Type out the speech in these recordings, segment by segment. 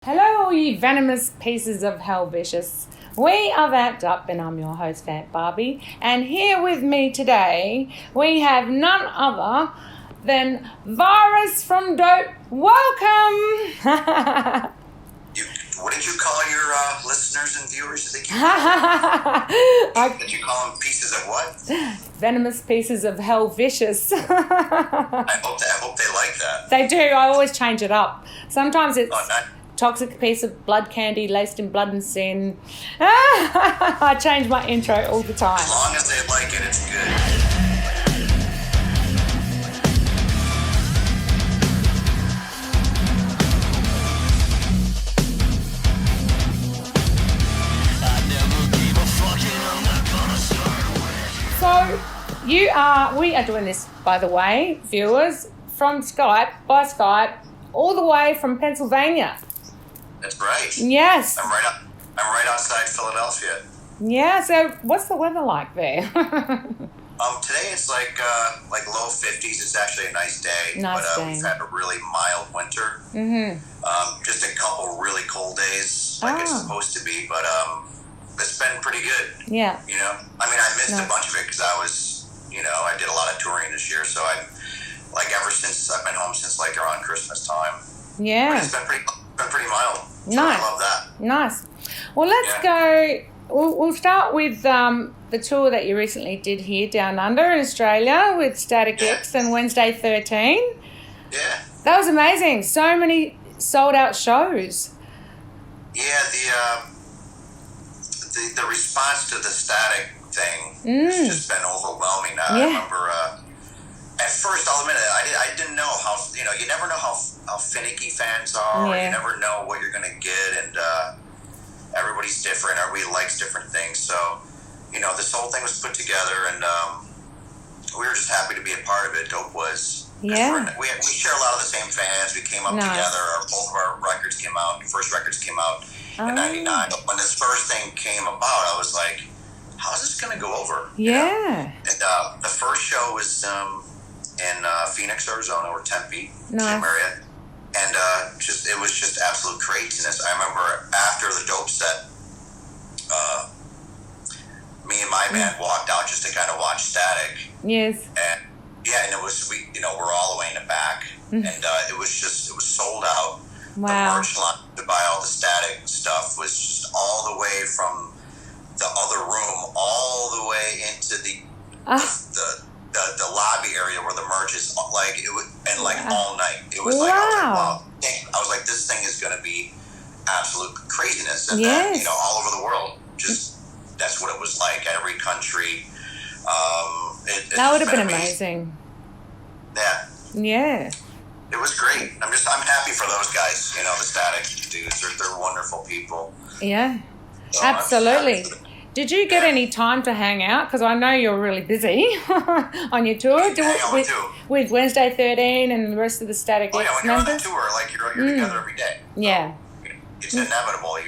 Hello, all you venomous pieces of hell vicious. We are Vamped Up, and I'm your host, Vamp Barbie. And here with me today, we have none other than Virus from Dope. Welcome! What did you call your listeners and viewers? Did you call them pieces of what? Venomous pieces of hell vicious. I hope they like that. They do. I always change it up. Sometimes it's... Nice. Toxic piece of blood candy laced in blood and sin. I change my intro all the time. As long as they like it, it's good. So we are doing this, by the way, viewers, from Skype, by Skype, all the way from Pennsylvania. That's right. Yes. I'm right outside Philadelphia. Yeah. So, what's the weather like there? Today it's like low 50s. It's actually a nice day. Nice but day. We've had a really mild winter. Mm-hmm. Just a couple really cold days, like it's supposed to be. But it's been pretty good. Yeah. You know, I mean, I missed a bunch of it because I did a lot of touring this year. So I've been home since like around Christmas time. Yeah. But it's been pretty mild. So Nice. I love that. Nice. Well, let's go. We'll start with the tour that you recently did here down under in Australia with Static X and Wednesday 13. Yeah. That was amazing. So many sold out shows. Yeah, the response to the Static thing has just been overwhelming. I remember at first, I'll admit it, I didn't know how, you never know how finicky fans are. Yeah. You never know what you're going to get, and everybody's different. Everybody likes different things. So, this whole thing was put together, and we were just happy to be a part of it. Dope was. Yeah. We share a lot of the same fans. We came up together. Both of our records came out. First records came out in 99. When this first thing came about, I was like, how is this going to go over? Yeah. And the first show was in Phoenix, Arizona, or Tempe, Nice. same area. And it was just absolute craziness. I remember after the Dope set, me and my band walked out just to kind of watch Static. Yes. And and it was, we're all the way in the back. And it was sold out. Wow. The merch line to buy all the Static stuff was just all the way from the other room, all the way into the lobby area where the merch is, like, it was, and like all night. It was like, I was like, wow. I was like, this thing is going to be absolute craziness. And then, all over the world, just, that's what it was like. Every country. That would have been amazing. Yeah. Yeah. It was great. I'm happy for those guys, the Static dudes. They're wonderful people. Yeah. So absolutely. Did you get any time to hang out? Because I know you're really busy on your tour. With Wednesday 13 and the rest of the Static X when you're members? on the tour, like you're together every day. Yeah. So it's inevitable.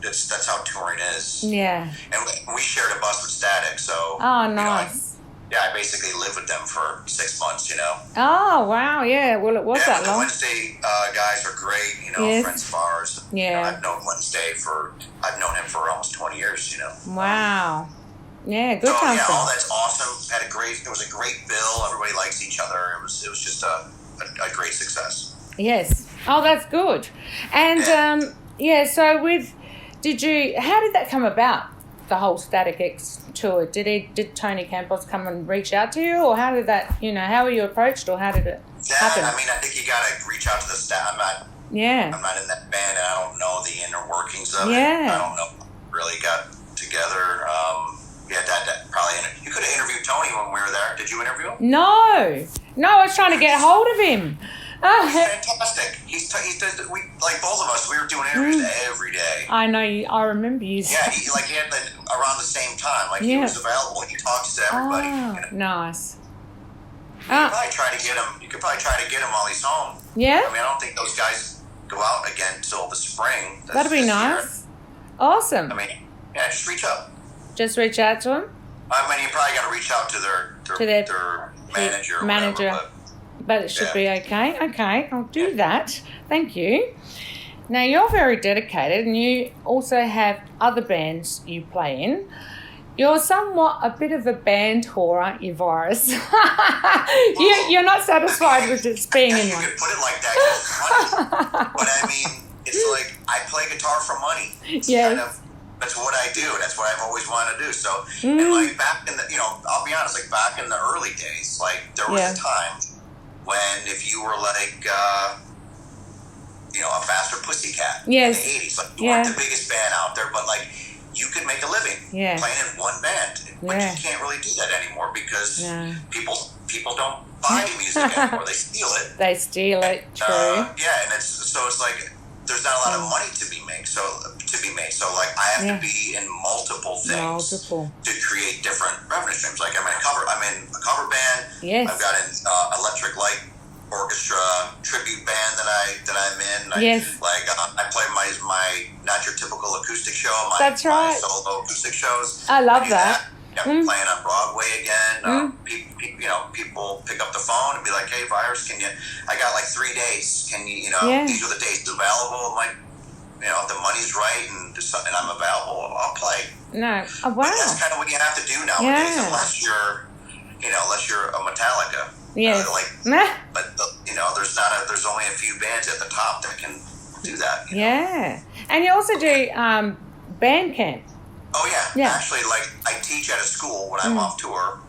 That's how touring is. Yeah. And we shared a bus with Static, so. Oh, nice. I basically lived with them for 6 months. Oh, wow. Yeah. Well, it was that the long. Wednesday guys are great. Friends of ours. Yeah. I've known him for almost 20 years. Wow. Yeah. Good time. So all that's awesome. It was a great bill. Everybody likes each other. It was just a great success. Yes. Oh, that's good. And so how did that come about? The whole Static X tour. Did Tony Campos come and reach out to you, or how did that? How were you approached, or how did it happen? I mean, I think you got to reach out to the staff. I'm not in that band, and I don't know the inner workings of it. I don't know. Really got together. That probably. You could have interviewed Tony when we were there. Did you interview him? No. I was trying to get hold of him. He's fantastic. He's like both of us. We were doing interviews every day. I know. I remember you. Yeah, he had around the same time. Like he was available, and he talks to everybody. Nice. You could probably try to get him. You could probably try to get him while he's home. Yeah. I mean, I don't think those guys go out again until the spring. That'd be nice. Awesome. I mean, just reach out. Just reach out to him. I mean, you probably got to reach out to their manager. Or whatever, But it should be okay. Okay, I'll do that. Thank you. Now, you're very dedicated and you also have other bands you play in. You're somewhat a bit of a band whore, aren't you, Virus? You're not satisfied with just being in one. You could put it like that 'cause it's funny. But I mean, it's like I play guitar for money. It's kind of, that's what I do. That's what I've always wanted to do. So, and like back in the, I'll be honest, like back in the early days, like there was a time when if you were like, a Faster Pussycat in the 80s, like you weren't the biggest band out there, but like you could make a living playing in one band. But you can't really do that anymore because people don't buy music anymore. They steal it. They steal it, true. And it's like there's not a lot of money to be made. So like I have to be in multiple things to create different revenue streams. Like I'm in a cover band. Yes. I've got an electric light orchestra tribute band that I'm in. I play my not your typical acoustic show. My solo acoustic shows. I love that. I'm playing on Broadway again. People pick up the phone and be like, "Hey, Virus, I got like 3 days. Can you, these are the dates available. I'm like, if the money's right and I'm available, I'll play." No, oh, wow. But that's kind of what you have to do nowadays, unless you're a Metallica. Yes. But there's only a few bands at the top that can do that. Yeah, and you also do band camp. Oh yeah. Actually, like I teach at a school when I'm off tour,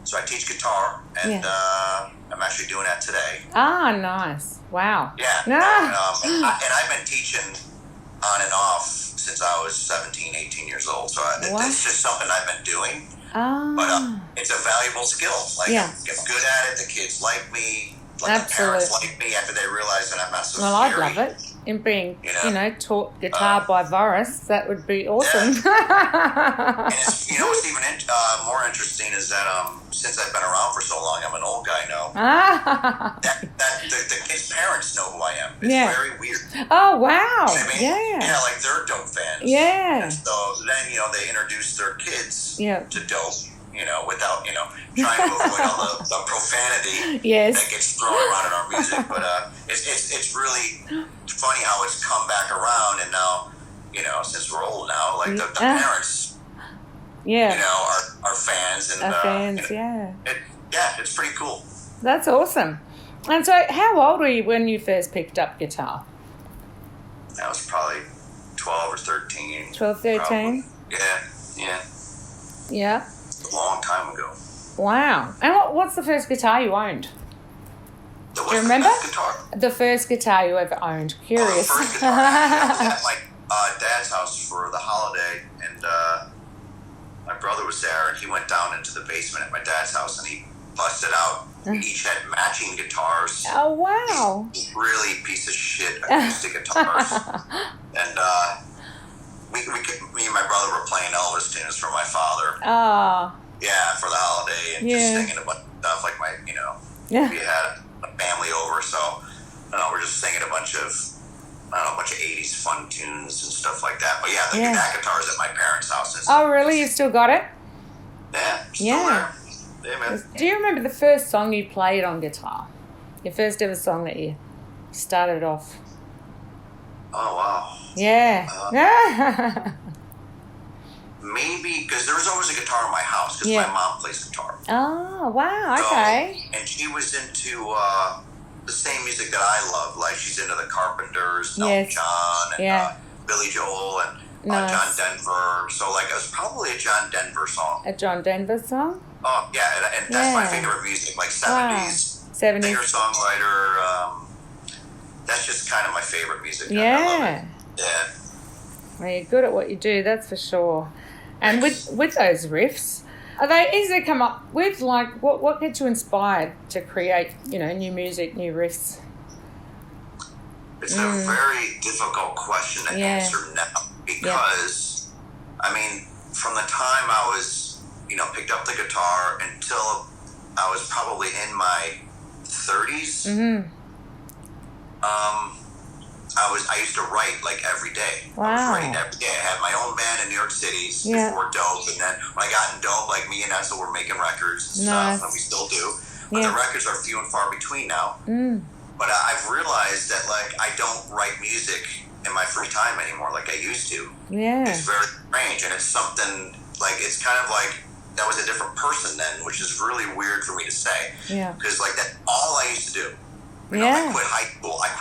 so I teach guitar, and I'm actually doing that today. Ah, nice! Wow. Yeah. And I've been teaching on and off since I was 17, 18 years old. So it's just something I've been doing. But it's a valuable skill. Like I'm good at it. The kids like me. Like the parents like me after they realize that I'm not so scary. I'd love it. In being, taught guitar by Virus, that would be awesome. Yeah. And what's even more interesting is that since I've been around for so long, I'm an old guy now. The kids' parents know who I am. It's very weird. Oh wow! You know what I mean? Yeah, like they're Dope fans. Yeah. And so then they introduce their kids to Dope. Without trying to avoid all the profanity that gets thrown around in our music. But it's really funny how it's come back around, and now since we're old now, like the parents, are fans and it's pretty cool. That's awesome. And so, how old were you when you first picked up guitar? I was probably 12 or 13. 12, 13? Probably. Yeah. A long time ago. Wow. And what's the first guitar you owned? Do you remember? The first guitar you ever owned. Curious. The first guitar I was at my dad's house for the holiday, and my brother was there, and he went down into the basement at my dad's house, and he busted out. We each had matching guitars. Oh, wow. These really piece of shit acoustic guitars. And me and my brother were playing Elvis tunes for my father. Oh. Yeah, for the holiday, and just singing a bunch of stuff like we had a family over, so we're just singing a bunch of 80s fun tunes and stuff like that. But that guitar's at my parents' house. Oh, really? You still got it? Yeah, still there. Yeah, man. Do you remember the first song you played on guitar? Your first ever song that you started off? Oh, wow. Yeah. Maybe, because there was always a guitar in my house, because my mom plays guitar. Oh, wow, okay. And she was into the same music that I love. Like, she's into the Carpenters, Elton John, and Billy Joel, and John Denver. So, like, it was probably a John Denver song. A John Denver song? Oh, yeah, and that's my favorite music, like 70s. 70s. Singer-songwriter. That's just kind of my favorite music. Yeah. I love it. Yeah. Well, you're good at what you do, that's for sure. And with those riffs, are they easy to come up with? Like, what gets you inspired to create, new music, new riffs? It's a very difficult question to answer now because, from the time I was, picked up the guitar until I was probably in my 30s, I used to write like every day. Wow. I was writing every day. I had my own band in New York City before Dope, and then when I got in Dope, like me and Edsel were making records and stuff, and we still do. But the records are few and far between now. But I've realized that, like, I don't write music in my free time anymore like I used to. Yeah. It's very strange, and it's something, like, it's kind of like that was a different person then, which is really weird for me to say. Yeah. Because, like, that's all I used to do. You know, I quit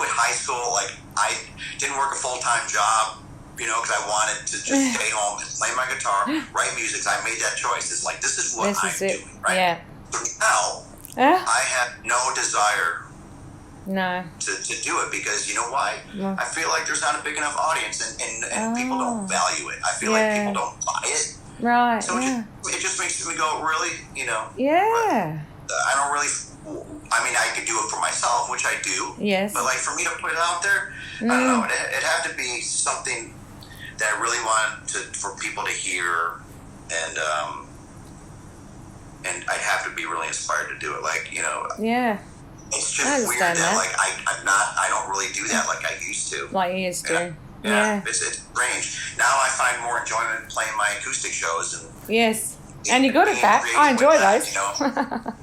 high school. Like, I didn't work a full-time job, you know, because I wanted to just stay home and play my guitar, write music. I made that choice. It's like, this is what I'm doing, right? Yeah. So now, I have no desire to do it, because you know why? Yeah. I feel like there's not a big enough audience, and people don't value it. I feel like people don't buy it. Right. So it just makes me go, really, you know? Yeah. I don't really, I mean, I could do it for myself, which I do. Yes. But, like, for me to put it out there, I don't know. It had to be something that I really wanted for people to hear, and I'd have to be really inspired to do it. Like, you know. Yeah. It's just weird that, like, I don't really do that like I used to. Like you used to. Yeah. It's strange. Now I find more enjoyment playing my acoustic shows. And yes. And you're good at that. I enjoy those. You know,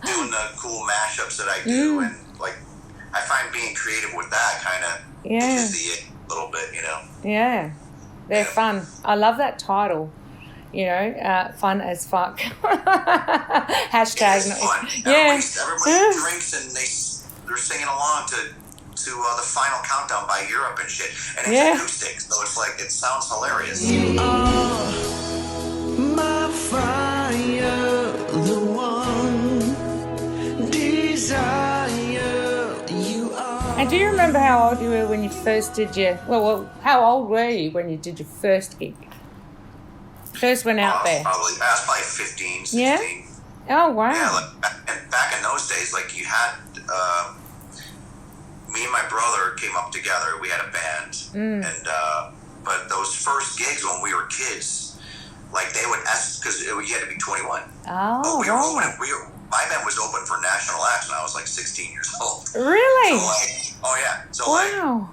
doing the cool mashups that I do, and, like, I find being creative with that kind of is a little bit, you know. Yeah. They're fun. I love that title. You know, fun as fuck. Hashtag. It is fun. Everybody drinks, and they're singing along to the final countdown by Europe and shit. And it's acoustic, so it's like, it sounds hilarious. You are my fire, the one desire you are. And do you remember how old you were when you first did how old were you when you did your first gig? First went out there? Probably 15, 16. Yeah? Oh, wow. Yeah, like, back in those days, like, you had, me and my brother came up together. We had a band, and but those first gigs when we were kids, like, they would ask, because you had to be 21. Oh, but my band was open for national acts when I was like 16 years old. Really? So, like, so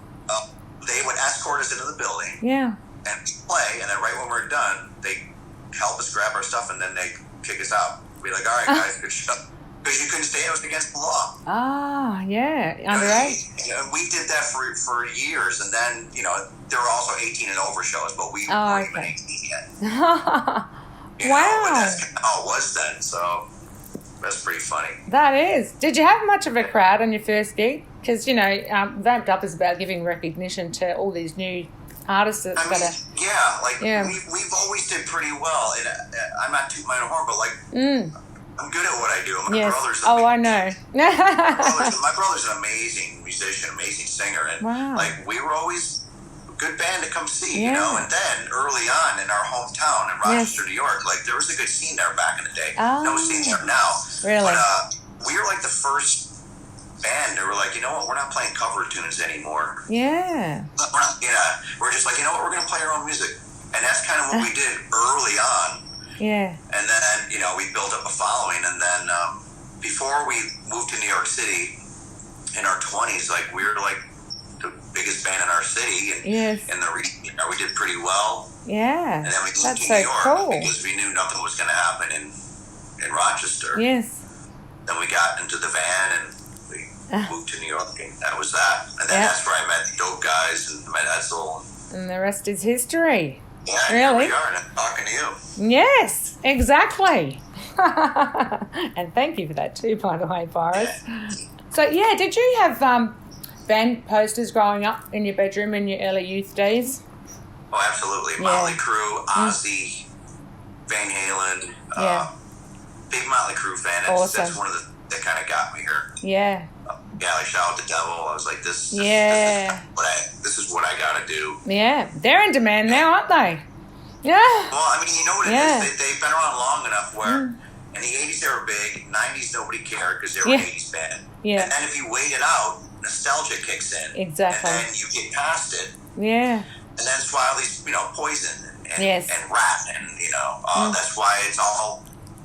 they would escort us into the building. Yeah. And play, and then right when we're done, they help us grab our stuff, and then they kick us out. Be like, all right, guys, good shut. Because you couldn't stay, it was against the law. Ah, yeah, underage. And we did that for years, and then, you know, there were also 18 and over shows, but we weren't even 18 yet. Wow. But that's kind of how it was then, so that's pretty funny. That is. Did you have much of a crowd on your first gig? Because, you know, Vamped Up is about giving recognition to all these new artists that we've always did pretty well, and I'm not tooting my own horn, but, like, I'm good at what I do. My brother's I know. my brother's an amazing musician, amazing singer, and like, we were always a good band to come see, you know. And then early on in our hometown in Rochester, New York, like, there was a good scene there back in the day. No scene there now. Really? But we were like the first band. They were like, you know what, we're not playing cover tunes anymore. Yeah. We're just like, you know what, we're going to play our own music. And that's kind of what we did early on. Yeah. And then, you know, we built up a following. And then before we moved to New York City in our 20s, like, we were like the biggest band in our city. And in the region, you know, we did pretty well. Yeah. And then we moved to New York because we knew nothing was going to happen in Rochester. Yes. Then we got into the van and moved to New York, and that was that. And then that's where I met the Dope Guys and met Edsel. And the rest is history. Yeah, really? Here we are, and I'm talking to you. Yes, exactly. And thank you for that too, by the way, Boris. Yeah. So, did you have band posters growing up in your bedroom in your early youth days? Oh, absolutely. Motley Crue, Ozzy, Van Halen, big Motley Crue fan. That's one of the that kind of got me here. Yeah. Like, Shout Out the Devil. I was like, this is what I got to do. Yeah. They're in demand now, aren't they? Yeah. Well, I mean, you know what it is? They've been around long enough where in the 80s they were big, 90s nobody cared because they were an 80s band. Yeah. And then if you wait it out, nostalgia kicks in. Exactly. And then you get past it. Yeah. And that's why all these, you know, Poison and rap and, you know, that's why it's all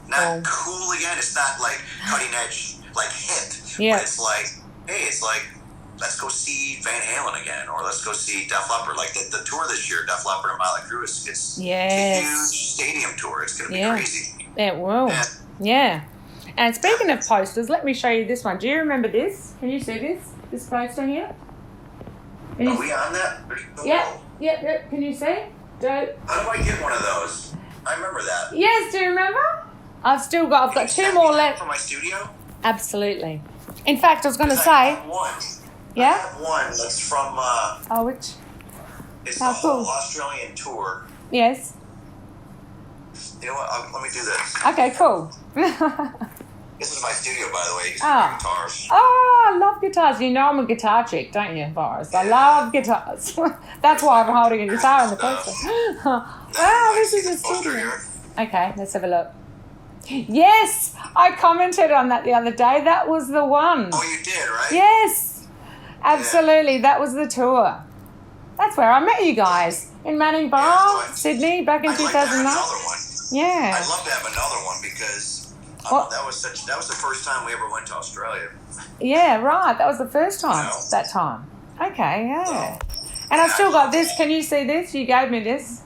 not cool again. It's not like cutting edge, like hip. Yeah. But it's like, hey, it's like, let's go see Van Halen again, or let's go see Def Leppard. Like the tour this year, Def Leppard and Motley Crue, it's a huge stadium tour. It's going to be crazy. It will. Yeah. And speaking of posters, let me show you this one. Do you remember this? Can you see this? This poster here. Are we on that? Yep. Can you see? How do I get one of those? I remember that. Yes, do you remember? I've got two more left. For my studio? Absolutely. In fact, I was going to say. I have one. Yeah? I have one that's from. Which? It's the whole Australian tour. Yes. You know what? Let me do this. Okay, cool. This is my studio, by the way. You can see my guitars. Oh, I love guitars. You know I'm a guitar chick, don't you, Boris? I love guitars. That's why I'm holding a guitar in the poster. Wow, this is a studio. Okay, let's have a look. Yes, I commented on that the other day. That was the one. Oh, you did, right? Yes, absolutely. That was the tour. That's where I met you guys in Manning Bar, Sydney, back in 2009. I'd like to have another one. Yeah. I'd love to have another one because that was the first time we ever went to Australia. Yeah, right. That was the first time. That time. Okay, yeah. And I've still got this. Can you see this? You gave me this.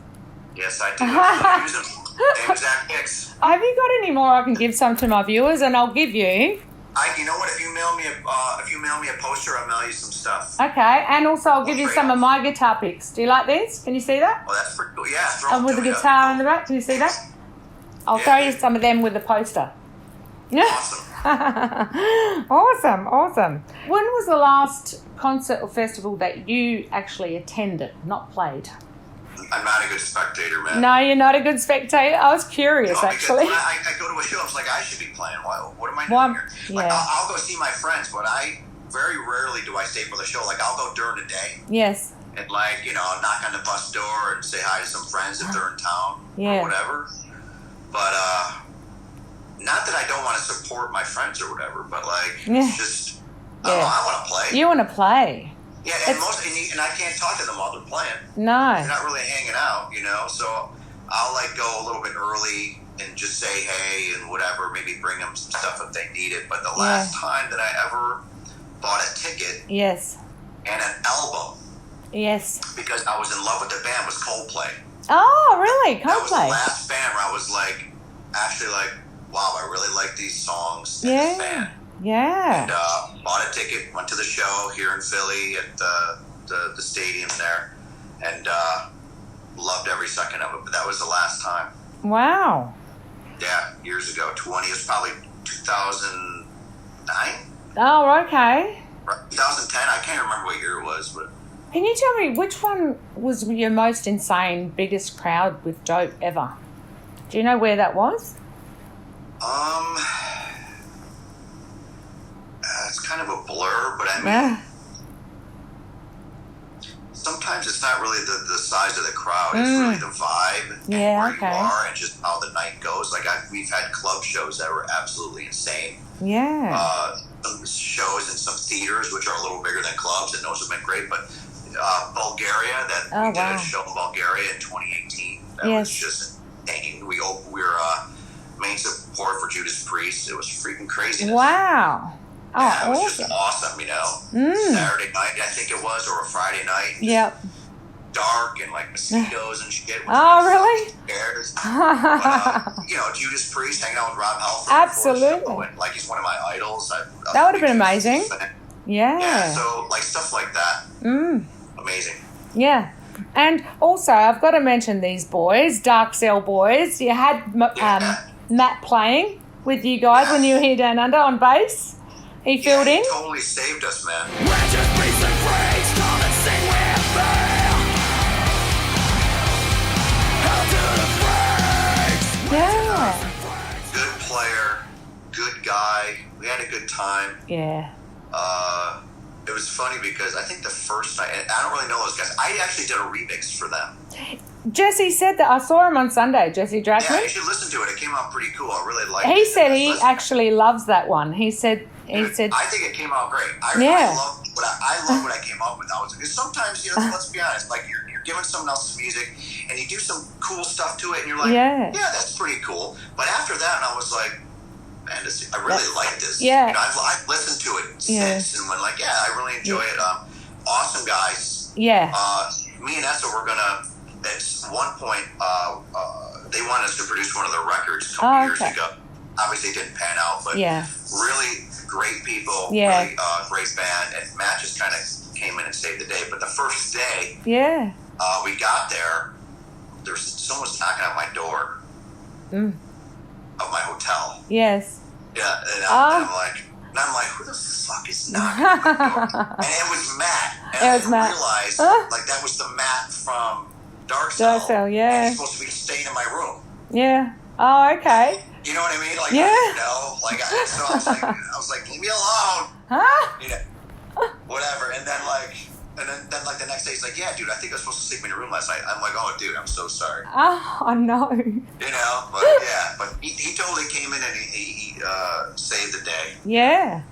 Yes, I do. I use them. Same exact mix. Have you got any more I can give some to my viewers? And I'll give you. You know what? If you mail me a poster, I'll mail you some stuff. Okay, and also I'll give you some of my guitar picks. Do you like this? Can you see that? Oh, that's pretty cool. Yeah. And with the guitar in the back, can you see that? I'll throw you some of them with the poster. Awesome. Awesome. When was the last concert or festival that you actually attended, not played? I'm not a good spectator, man. No, you're not a good spectator. I was curious, actually. When I go to a show, I was like, I should be playing. What am I doing here? Like, I'll go see my friends, but very rarely do I stay for the show. Like, I'll go during the day. Yes. And, knock on the bus door and say hi to some friends if they're in town or whatever. But, not that I don't want to support my friends or whatever, but, it's just, I don't know, I want to play. You want to play. Yeah, and I can't talk to them while they're playing. No. They're not really hanging out, so I'll, go a little bit early and just say hey and whatever, maybe bring them some stuff if they need it. But the last time that I ever bought a ticket and an album because I was in love with the band was Coldplay. Oh, really? Coldplay? That was the last band where I was wow, I really like these songs and this band. Yeah. And bought a ticket, went to the show here in Philly at the stadium there, and loved every second of it. But that was the last time. Wow. Yeah, years ago. It was probably 2009. Oh, okay. 2010. I can't remember what year it was, but. Can you tell me which one was your most insane, biggest crowd with dope ever? Do you know where that was? It's kind of a blur, but I mean, sometimes it's not really the size of the crowd; it's really the vibe and where you are and just how the night goes. We've had club shows that were absolutely insane. Yeah. Some shows in some theaters which are a little bigger than clubs, and those have been great. But Bulgaria, we did a show in Bulgaria in 2018. That was just insane. We were main support for Judas Priest. It was freaking crazy. Wow. It was just awesome, Saturday night, I think it was, or a Friday night. Yep. Dark and mosquitoes and shit. Oh, really? Scared. But, Judas Priest hanging out with Rob Halford. Absolutely. And, he's one of my idols. That would have been amazing. Yeah. So, stuff like that. Amazing. Yeah. And also, I've got to mention these boys, Dark Cell boys. You had Matt playing with you guys when you were here down under on bass. He filled in. He totally saved us, man. We're just beasts and freaks, come and sing with me. How do the freaks? Yeah. Good player, good guy. We had a good time. Yeah. It was funny because I think the first night, and I don't really know those guys. I actually did a remix for them. Jesse said that. I saw him on Sunday, Jesse Drackman. Yeah, you should listen to it. It came out pretty cool. I really liked it. He said he actually loves that one. He said. I think it came out great. I love what I came up with. Because sometimes, let's be honest, you're giving someone else's music and you do some cool stuff to it and you're like, yeah that's pretty cool. But after that, I was like, man, I really like this. Yeah. I've listened to it since and went I really enjoy it. Awesome guys. Yeah. Me and Essa were gonna at one point they wanted us to produce one of their records a couple years ago. Obviously it didn't pan out, but really great people, Yeah. really great band, and Matt just kind of came in and saved the day. But the first day, we got there, someone was knocking on my door of my hotel. Yes. Yeah, and I'm like, who the fuck is knocking on my door? And it was Matt. And I didn't realize, like, that was the Matt from Dark Cell. Yeah. And he's supposed to be staying in my room. Yeah. Oh, okay. You know what I mean? Like, yeah. I didn't know. Like, so I was like, leave me alone. Huh? You know, whatever. And then like the next day, he's like, yeah, dude, I think I was supposed to sleep in your room last night. I'm like, oh, dude, I'm so sorry. Oh, I know. You know, but he totally came in and he saved the day. Yeah.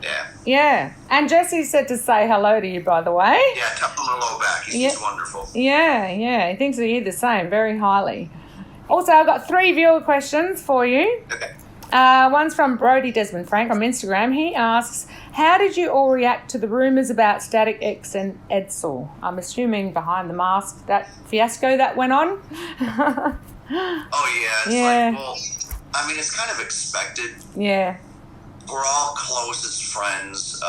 Yeah. Yeah. And Jesse said to say hello to you, by the way. Yeah, tell him hello back. He's wonderful. Yeah. He thinks of you the same, very highly. Also, I've got 3 viewer questions for you. Okay. One's from Brody Desmond Frank on Instagram. He asks, how did you all react to the rumours about Static X and Edsel? I'm assuming behind the mask, that fiasco that went on. Oh, yeah. It's like, well, I mean, it's kind of expected. Yeah. We're all close as friends.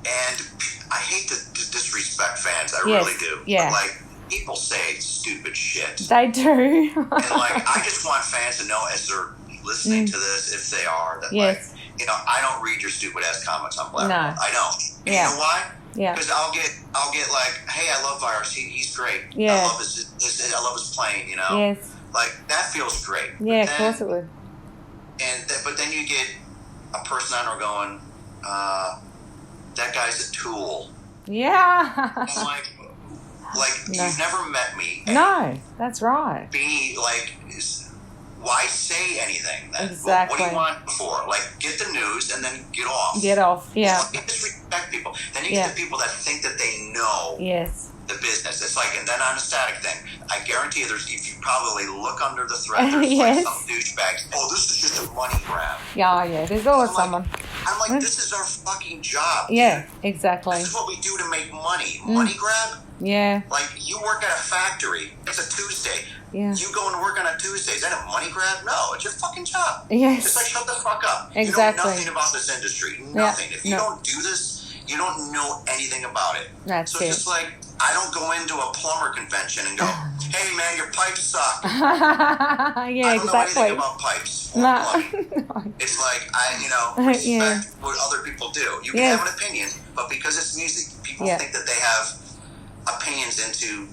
And I hate to disrespect fans. I really do. Yeah. But, like, people say stupid shit. They do. And, like, I just want fans to know as they're listening to this, if they are, that, like, you know, I don't read your stupid-ass comments on Black. No. I don't. And you know why? Yeah. Because I'll get like, hey, I love Virus. He's great. Yeah. I love his playing, you know? Yes. Like, that feels great. Yeah, of course it would. But then you get a person on there going, that guy's a tool. Yeah. I'm like you've never met me. No, that's right. Be like, why say anything then? Exactly. What do you want before? Like, get the news and then get off. Get off, yeah. You disrespect people. Then you get the people that think that they know the business. It's like, and then on the Static thing, I guarantee you if you probably look under the thread, there's like some douchebags. Oh, this is just a money grab. Yeah, there's always someone. I'm like, this is our fucking job. Yeah, dude. exactly. This is what we do to make money. Money grab? Yeah. Like, you work at a factory. It's a Tuesday. Yeah. You go and work on a Tuesday. Is that a money grab? No, it's your fucking job. Yes. It's like, shut the fuck up. Exactly. You know nothing about this industry. Nothing. If you don't do this, you don't know anything about it. That's so it. Just like, I don't go into a plumber convention and go, hey, man, your pipes suck. I don't know anything about pipes or plumbing. It's like, I respect what other people do. You can have an opinion, but because it's music, people think that they have opinions into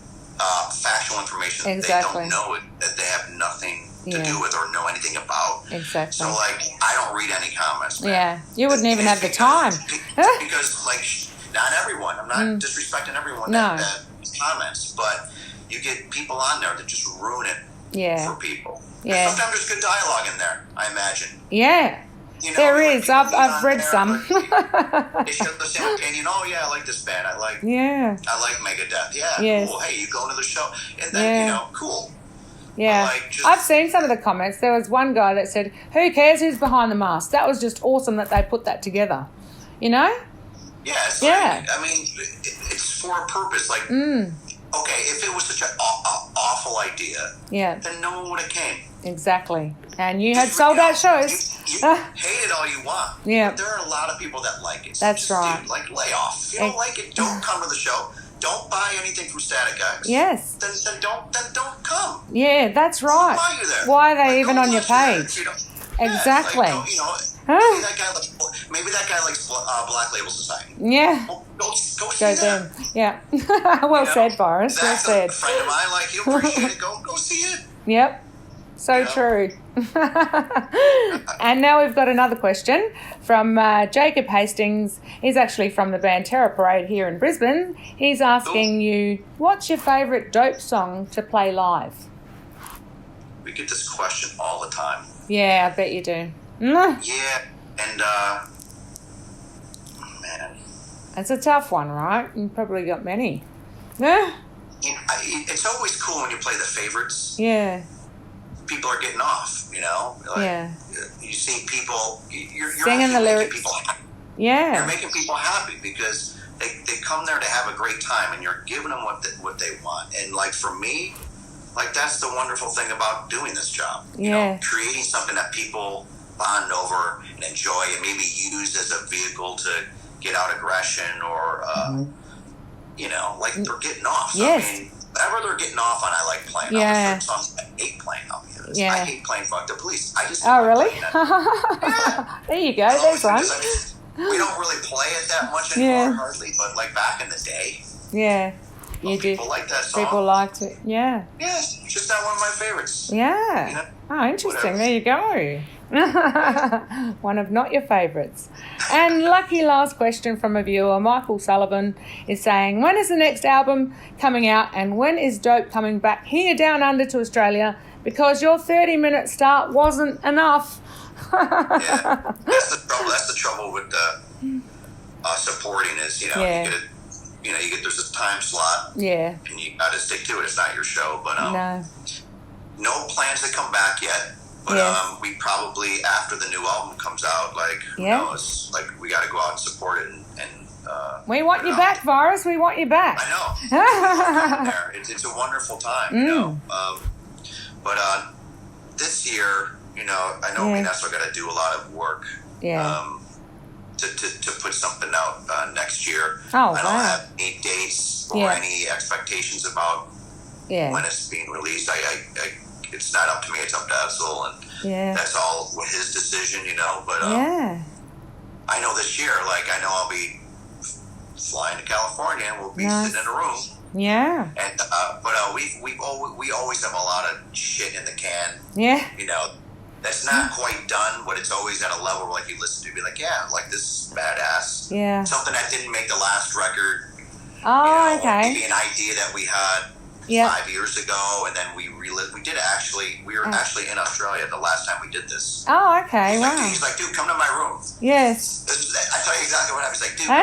factual information that they don't know, that they have nothing to do with or know anything about. Exactly. So, like, I don't read any comments, man. Yeah, you wouldn't even have the time. Because, like, not everyone, I'm not disrespecting everyone that comments, but you get people on there that just ruin it for people. Yeah. Sometimes there's good dialogue in there, I imagine. Yeah. You know, there is. I've read some. They share the same opinion. Oh yeah, I like this band. I like Megadeth. Yeah, cool. Hey, you going to the show? And then cool. Yeah, I've seen some of the comments. There was one guy that said, "Who cares who's behind the mask?" That was just awesome that they put that together. You know? Yeah. Like, I mean, it's for a purpose. Like, okay, if it was such an awful idea, then no one would have came. Exactly. And you had sold out shows. You hate it all you want. Yeah. But there are a lot of people that like it. So that's right. Dude, like, lay off. If you don't like it, don't come to the show. Don't buy anything from Static X. Yes. Then don't come. Yeah, that's right. Why are you there? Why are they even on your page? Exactly. Like, maybe that guy likes Black Label Society. Yeah. Well, go see them. Yeah. Well said, Boris. Well said. A friend of mine, like, he'll appreciate it. Go see it. Yep. So true. And now we've got another question from Jacob Hastings. He's actually from the band Terror Parade here in Brisbane. He's asking you, what's your favourite dope song to play live? We get this question all the time. Yeah, I bet you do. Yeah, and man, it's a tough one, right? You probably got many. It's always cool when you play the favorites. Yeah. People are getting off, you know? Like, you see people, you're singing the lyrics. People happy. Yeah. You're making people happy because they come there to have a great time and you're giving them what they want. And, like, for me, like, that's the wonderful thing about doing this job. You know, creating something that people bond over and enjoy and maybe use as a vehicle to get out aggression or, you know, like they're getting off. Yes. I mean, whatever they're getting off on, I like playing. Yeah. There's certain songs I hate playing on. Yeah. I hate playing Fuck the Police. I just really? Yeah. There you go. There's one. We don't really play it that much anymore, hardly, but like back in the day. Yeah. You did. People like that song. People liked it. Yeah. Yeah, it's just not one of my favorites. Yeah. You know? Oh, interesting. Whatever. There you go. One of not your favourites. And lucky last question from a viewer, Michael Sullivan, is saying, when is the next album coming out and when is Dope coming back here down under to Australia? Because your 30-minute start wasn't enough. Yeah, that's the trouble with supporting is, you know, you get there's a time slot. Yeah. And you got to stick to it. It's not your show, but no plans to come back yet. But we probably, after the new album comes out, like, who knows, like, we got to go out and support it. And we want you back, Virus. We want you back. I know. It's a wonderful time, you know. But this year, you know, I know me and Nessa got to do a lot of work to put something out next year. Oh, I don't have any dates or any expectations about when it's being released. I it's not up to me, it's up to Edsel, and that's all his decision, you know. But I know this year, like, I know I'll be flying to California and we'll be sitting in a room. Yeah. And but we always have a lot of shit in the can. Yeah. You know, that's not quite done, but it's always at a level where, like, you listen to, be like, yeah, like, this is badass. Yeah. Something that didn't make the last record. Oh, you know, okay. Maybe an idea that we had 5 years ago, and then we relived. We did actually. We were actually in Australia the last time we did this. Oh, okay. He's like, dude, come to my room. Yes. I tell you exactly what happened. He's like, dude,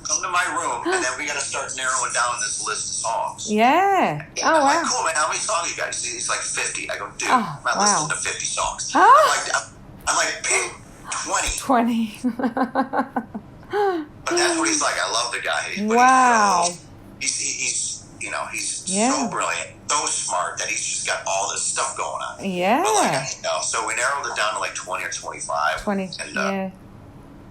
come to my room, and then we got to start narrowing down this list of songs. Yeah. I'm like, cool, man. How many songs you guys? He's like 50. I go, dude, I'm not listening to 50 songs. I'm like, pick 20. 20. But that's what he's like. I love the guy. He's you know, he's so brilliant, so smart that he's just got all this stuff going on. Yeah. But like, you know, so we narrowed it down to like 20 or 25. 20. And,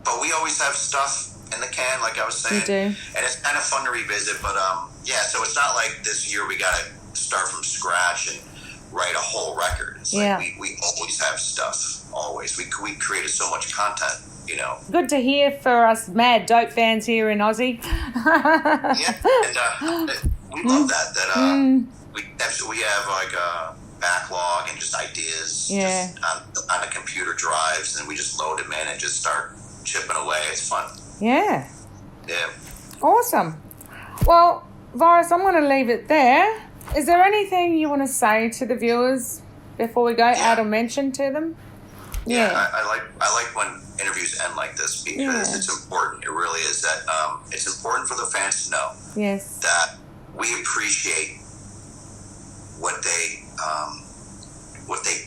but we always have stuff in the can, like I was saying. You do. And it's kind of fun to revisit. But so it's not like this year we got to start from scratch and write a whole record. It's like we always have stuff. Always. We created so much content. You know. Good to hear for us mad dope fans here in Aussie. And we love that we have like a backlog and just ideas just on the computer drives, and we just load them in and just start chipping away. It's fun. Yeah. Awesome. Well, Virus, I'm going to leave it there. Is there anything you want to say to the viewers before we go? Add or mention to them? I like when interviews end like this because it's important. It really is that it's important for the fans to know that we appreciate what they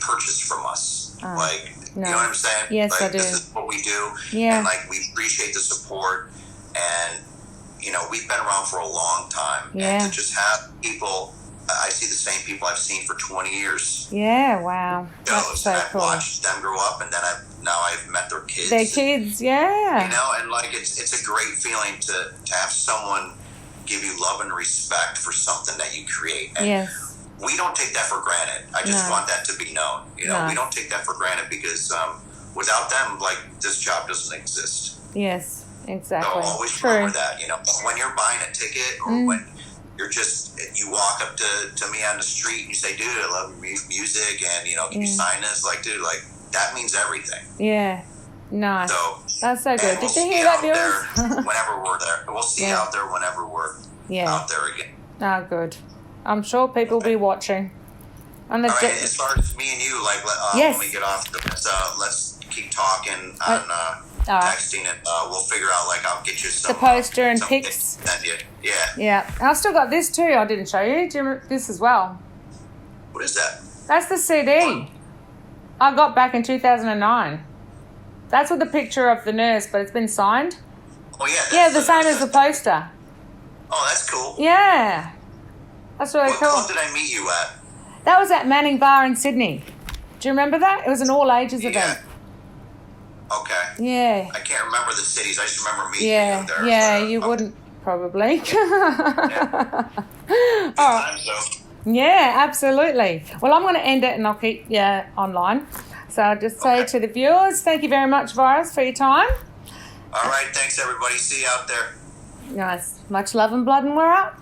purchase from us. You know what I'm saying? Yes, like, I do. This is what we do, and like we appreciate the support. And you know, we've been around for a long time, and to just have people. I see the same people I've seen for 20 years. Yeah, wow. That's so I've cool. watched them grow up, and then I've met their kids. Their kids, yeah. You know, and like it's a great feeling to have someone give you love and respect for something that you create. And we don't take that for granted. I just want that to be known. You know, we don't take that for granted because without them, like, this job doesn't exist. Yes, exactly. So always remember that. You know, when you're buying a ticket or when you walk up to me on the street and you say, dude, I love music, and, you know, can you sign this? Like, dude, like, that means everything. Yeah. Nice. So, that's so good. Did you hear that, viewers? Whenever we're there. We'll see you out there whenever we're out there again. Oh, good. I'm sure people will be watching. And all right, as far as me and you, like, when we get off, let's keep talking on texting, and we'll figure out, like, I'll get you some... The poster and pics. Yeah. I still got this too. I didn't show you. Do you remember this as well? What is that? That's the CD I got back in 2009. That's with the picture of the nurse, but it's been signed. Oh, yeah. Yeah, the same as the poster. Oh, that's cool. Yeah. That's really cool. What club did I meet you at? That was at Manning Bar in Sydney. Do you remember that? It was an all-ages event. Okay. Yeah. I can't remember the cities. I just remember meeting Yeah. you there. Yeah, you wouldn't probably. Yeah. Good times, though. Yeah, absolutely. Well, I'm going to end it and I'll keep you online. So I'll just say to the viewers, thank you very much, Virus, for your time. All right. Thanks, everybody. See you out there. Nice. Much love and blood, and we're out.